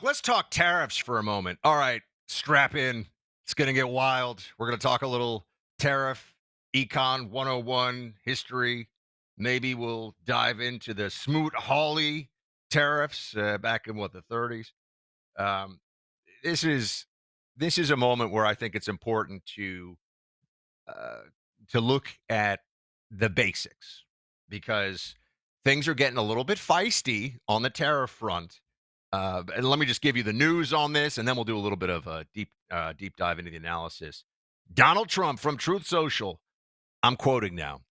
Let's talk tariffs for a moment. All right, strap in. It's going to get wild. We're going to talk a little tariff, econ 101, history. Maybe we'll dive into the Smoot-Hawley tariffs back in the 30s. Um, this is this is a moment where I think it's important uh, to look at the basics because things are getting a little bit feisty on the tariff front. And let me just give you the news on this, and then we'll do a little bit of a deep dive into the analysis. Donald Trump from Truth Social, I'm quoting now,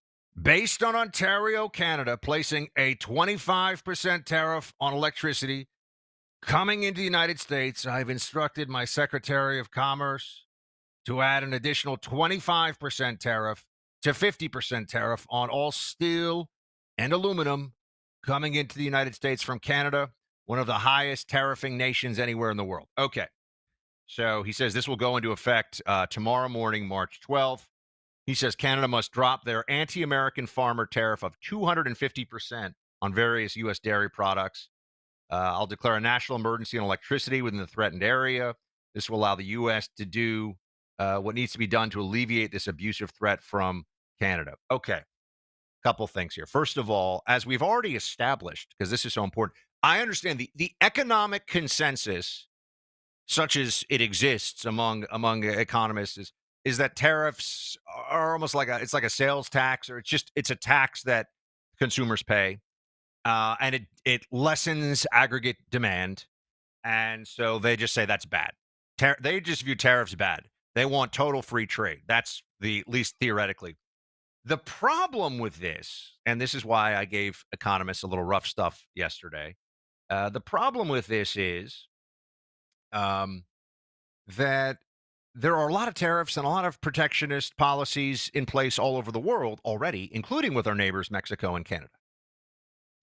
based on Ontario, Canada, placing a 25% tariff on electricity coming into the United States, I've instructed my Secretary of Commerce to add an additional 25% tariff to 50% tariff on all steel and aluminum coming into the United States from Canada, one of the highest tariffing nations anywhere in the world. Okay. So he says this will go into effect tomorrow morning, March 12th. He says Canada must drop their anti American farmer tariff of 250% on various U.S. dairy products. I'll declare a national emergency on electricity within the threatened area. This will allow the U.S. to do what needs to be done to alleviate this abusive threat from Canada. Okay, couple things here. First of all, as we've already established, because this is so important, I understand the economic consensus, such as it exists among economists, is that tariffs are almost like a sales tax, or it's a tax that consumers pay, and it lessens aggregate demand, and so they just say that's bad. They just view tariffs bad. They want total free trade. That's the at least theoretically. The problem with this, and this is why I gave economists a little rough stuff yesterday. The problem with this is um, that there are a lot of tariffs and a lot of protectionist policies in place all over the world already, including with our neighbors, Mexico and Canada.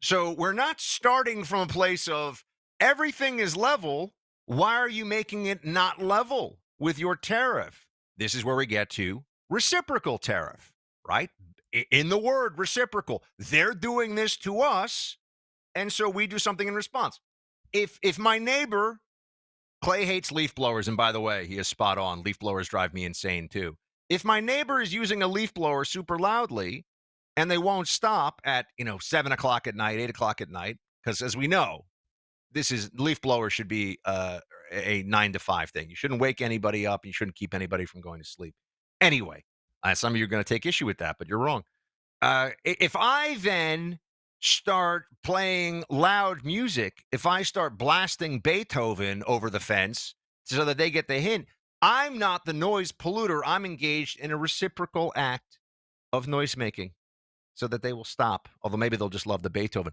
So we're not starting from a place of everything is level. Why are you making it not level with your tariff? This is where we get to reciprocal tariff, right? In the word reciprocal, they're doing this to us, and so we do something in response. If my neighbor Clay hates leaf blowers, and by the way, he is spot on. Leaf blowers drive me insane too. If my neighbor is using a leaf blower super loudly and they won't stop at 7 o'clock at night, 8 o'clock at night, because as we know, this is leaf blower should be a 9 to 5 thing. You shouldn't wake anybody up. You shouldn't keep anybody from going to sleep. Anyway, some of you are going to take issue with that, but you're wrong. If I then start playing loud music, if I start blasting Beethoven over the fence so that they get the hint, I'm not the noise polluter. I'm engaged in a reciprocal act of noise making so that they will stop. Although maybe they'll just love the Beethoven.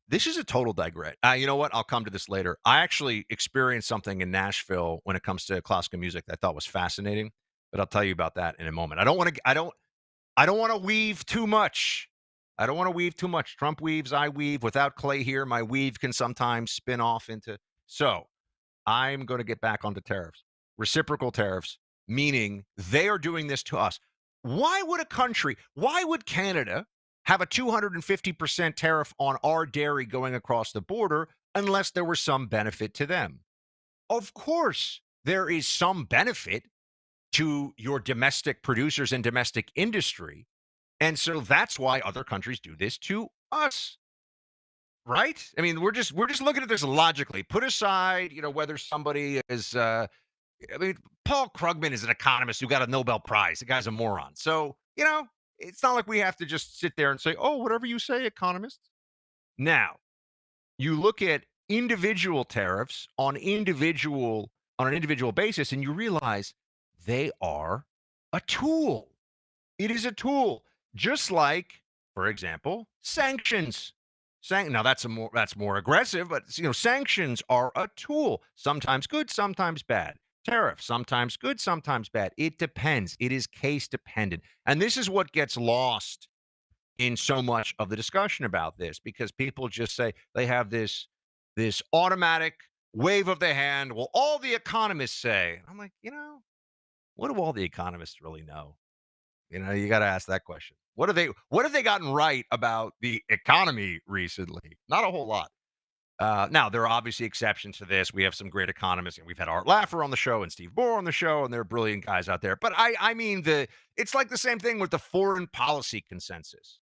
This is a total digress. You know what? I'll come to this later. I actually experienced something in Nashville when it comes to classical music that I thought was fascinating, but I'll tell you about that in a moment. I don't want to weave too much. I don't want to weave too much. Trump weaves, I weave. Without Clay here, my weave can sometimes spin off into. So I'm going to get back onto tariffs. Reciprocal tariffs, meaning they are doing this to us. Why would Canada have a 250% tariff on our dairy going across the border unless there was some benefit to them? Of course, there is some benefit to your domestic producers and domestic industry. And so that's why other countries do this to us, right? I mean, we're just looking at this logically. Put aside, whether somebody is I mean, Paul Krugman is an economist who got a Nobel Prize. The guy's a moron. So, it's not like we have to just sit there and say, "Oh, whatever you say, economists." Now, you look at individual tariffs on an individual basis and you realize they are a tool. It is a tool, just like, for example, sanctions. Now that's more aggressive, but sanctions are a tool. Sometimes good, sometimes bad. Tariff, sometimes good, sometimes bad. It depends. It is case dependent, and this is what gets lost in so much of the discussion about this because people just say they have this automatic wave of the hand. Well, all the economists say. I'm like, what do all the economists really know? You got to ask that question. What have they gotten right about the economy recently? Not a whole lot. Now, there are obviously exceptions to this. We have some great economists, and we've had Art Laffer on the show and Steve Bohr on the show, and they're brilliant guys out there. But I mean, it's like the same thing with the foreign policy consensus.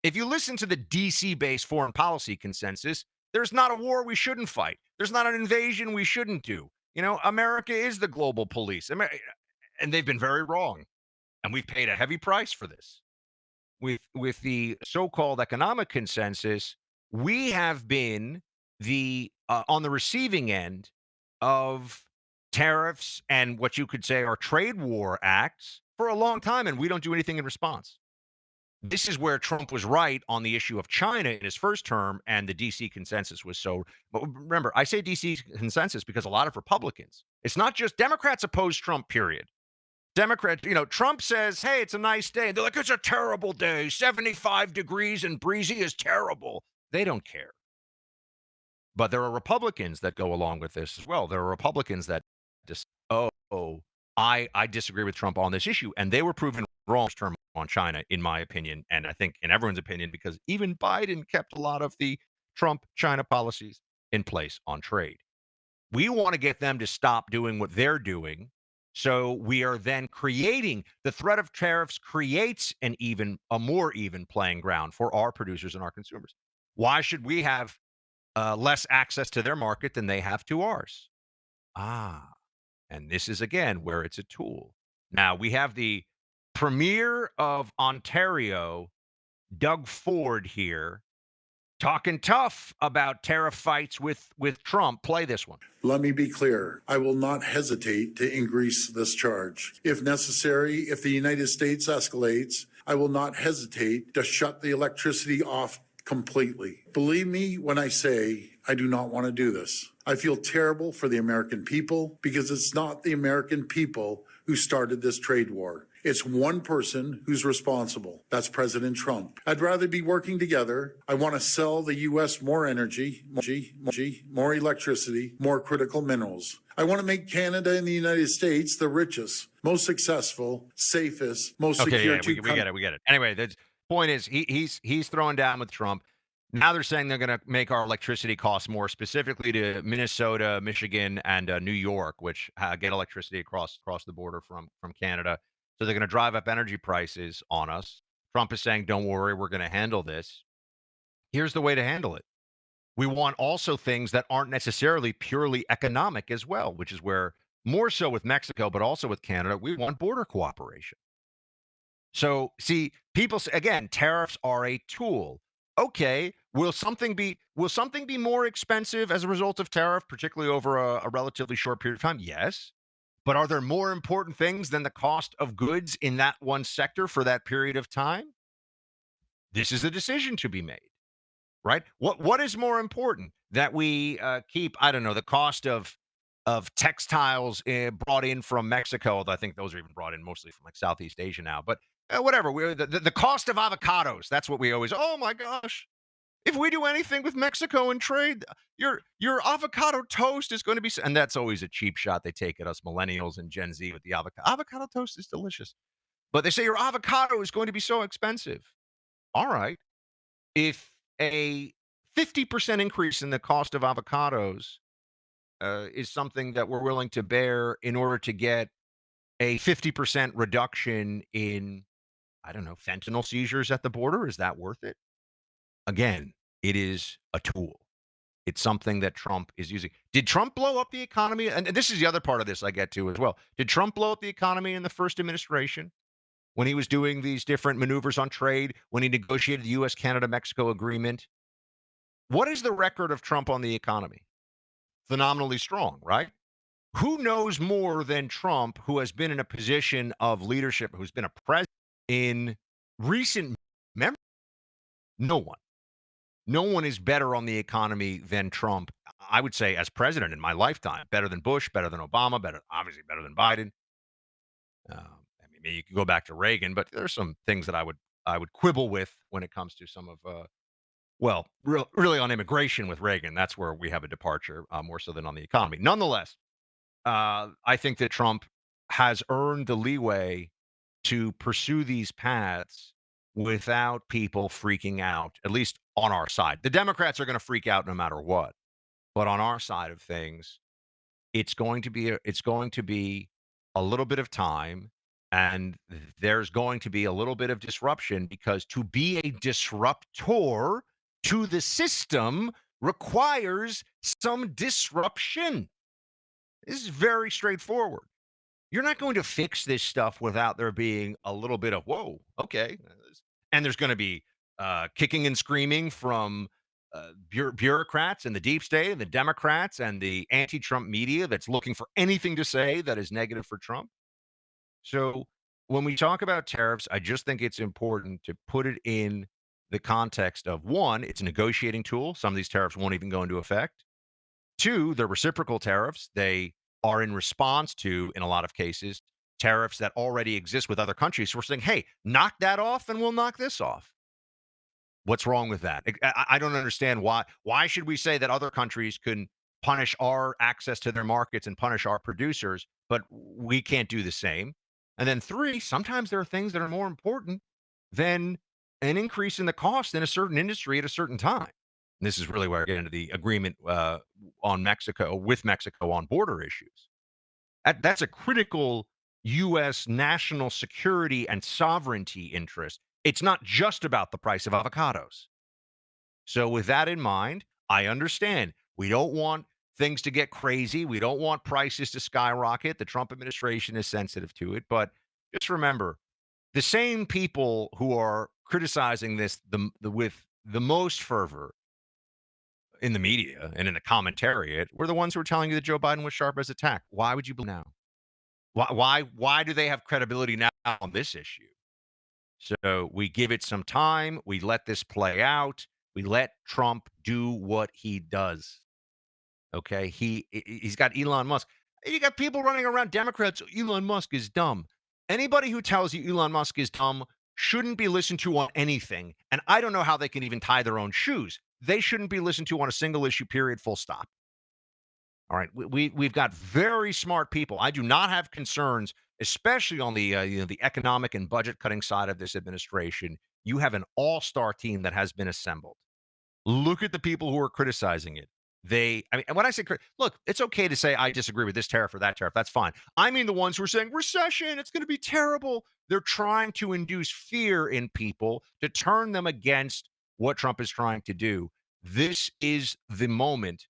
If you listen to the DC-based foreign policy consensus, there's not a war we shouldn't fight. There's not an invasion we shouldn't do. America is the global police, and they've been very wrong, and we've paid a heavy price for this. With the so-called economic consensus, we have been the on the receiving end of tariffs and what you could say are trade war acts for a long time, and we don't do anything in response. This is where Trump was right on the issue of China in his first term, and the DC consensus was so. But remember, I say DC consensus because a lot of Republicans, it's not just Democrats oppose Trump, period. Democrats, Trump says, hey, it's a nice day. They're like, it's a terrible day. 75 degrees and breezy is terrible. They don't care. But there are Republicans that go along with this as well. There are Republicans that just, I disagree with Trump on this issue. And they were proven wrong term on China, in my opinion. And I think in everyone's opinion, because even Biden kept a lot of the Trump China policies in place on trade. We want to get them to stop doing what they're doing. So we are then creating the threat of tariffs creates a more even playing ground for our producers and our consumers. Why should we have less access to their market than they have to ours? Ah, and this is again where it's a tool. Now we have the Premier of Ontario, Doug Ford here, talking tough about tariff fights with Trump. Play this one. Let me be clear. I will not hesitate to increase this charge. If necessary, if the United States escalates, I will not hesitate to shut the electricity off completely. Believe me when I say I do not want to do this. I feel terrible for the American people because it's not the American people who started this trade war. It's one person who's responsible. That's President Trump. I'd rather be working together. I want to sell the U.S. more energy, more electricity, more critical minerals. I want to make Canada and the United States the richest, most successful, safest, most secure. We get it. Anyway, the point is he's throwing down with Trump. Now they're saying they're going to make our electricity costs more, specifically to Minnesota, Michigan, and New York, which get electricity across the border from Canada. So they're going to drive up energy prices on us. Trump is saying, don't worry, we're going to handle this. Here's the way to handle it. We want also things that aren't necessarily purely economic as well, which is where more so with Mexico, but also with Canada, we want border cooperation. So, see, people say, again, tariffs are a tool. Okay, will something be more expensive as a result of tariff, particularly over a relatively short period of time? Yes. But are there more important things than the cost of goods in that one sector for that period of time? This is a decision to be made, right? What is more important that we keep? I don't know, the cost of textiles brought in from Mexico. Although I think those are even brought in mostly from like Southeast Asia now. But whatever. The cost of avocados. That's what we always. Oh my gosh! If we do anything with Mexico and trade, your avocado toast is going to be, and that's always a cheap shot they take at us millennials and Gen Z with the avocado. Avocado toast is delicious, but they say your avocado is going to be so expensive. All right, if a 50% increase in the cost of avocados is something that we're willing to bear in order to get a 50% reduction in, I don't know, fentanyl seizures at the border, is that worth it? Again, it is a tool. It's something that Trump is using. Did Trump blow up the economy? And this is the other part of this I get to as well. Did Trump blow up the economy in the first administration when he was doing these different maneuvers on trade, when he negotiated the U.S. Canada Mexico agreement? What is the record of Trump on the economy? Phenomenally strong, right? Who knows more than Trump, who has been in a position of leadership, who's been a president in recent memory? No one. No one is better on the economy than Trump, I would say, as president in my lifetime. Better than Bush, better than Obama, obviously better than Biden. I mean, maybe you could go back to Reagan, but there's some things that I would quibble with when it comes to some of, really on immigration with Reagan. That's where we have a departure, more so than on the economy. Nonetheless, I think that Trump has earned the leeway to pursue these paths without people freaking out, at least on our side. The Democrats are going to freak out no matter what. But on our side of things, it's going to be a little bit of time, and there's going to be a little bit of disruption, because to be a disruptor to the system requires some disruption. This is very straightforward. You're not going to fix this stuff without there being a little bit of whoa, okay, and there's going to be kicking and screaming from bureaucrats and the deep state and the Democrats and the anti-Trump media that's looking for anything to say that is negative for Trump. So when we talk about tariffs, I just think it's important to put it in the context of one, it's a negotiating tool. Some of these tariffs won't even go into effect. Two, they're reciprocal tariffs. They are in response to, in a lot of cases, tariffs that already exist with other countries. So we're saying, hey, knock that off and we'll knock this off. What's wrong with that? I don't understand why. Why should we say that other countries can punish our access to their markets and punish our producers, but we can't do the same? And then three, sometimes there are things that are more important than an increase in the cost in a certain industry at a certain time. And this is really where I get into the agreement on Mexico with Mexico on border issues. That's a critical U.S. national security and sovereignty interest. It's not just about the price of avocados. So, with that in mind, I understand we don't want things to get crazy. We don't want prices to skyrocket. The Trump administration is sensitive to it. But just remember, the same people who are criticizing this with the most fervor in the media and in the commentariat were the ones who were telling you that Joe Biden was sharp as a tack. Why would you believe now? Why do they have credibility now on this issue? So we give it some time, we let this play out, we let Trump do what he does. Okay? He's got Elon Musk. You got people running around Democrats, Elon Musk is dumb. Anybody who tells you Elon Musk is dumb shouldn't be listened to on anything. And I don't know how they can even tie their own shoes. They shouldn't be listened to on a single issue, period, full stop. All right, we've got very smart people. I do not have concerns, especially on the the economic and budget cutting side of this administration. You have an all-star team that has been assembled. Look at the people who are criticizing it. I mean, and when I say, look, it's okay to say I disagree with this tariff or that tariff. That's fine. I mean, the ones who are saying recession, it's going to be terrible. They're trying to induce fear in people to turn them against what Trump is trying to do. This is the moment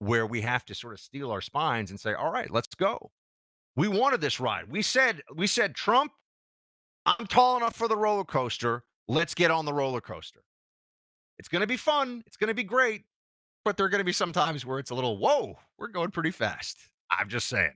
where we have to sort of steel our spines and say, "All right, let's go." We wanted this ride. We said, "Trump, I'm tall enough for the roller coaster. Let's get on the roller coaster. It's going to be fun. It's going to be great, but there are going to be some times where it's a little, whoa, we're going pretty fast." I'm just saying.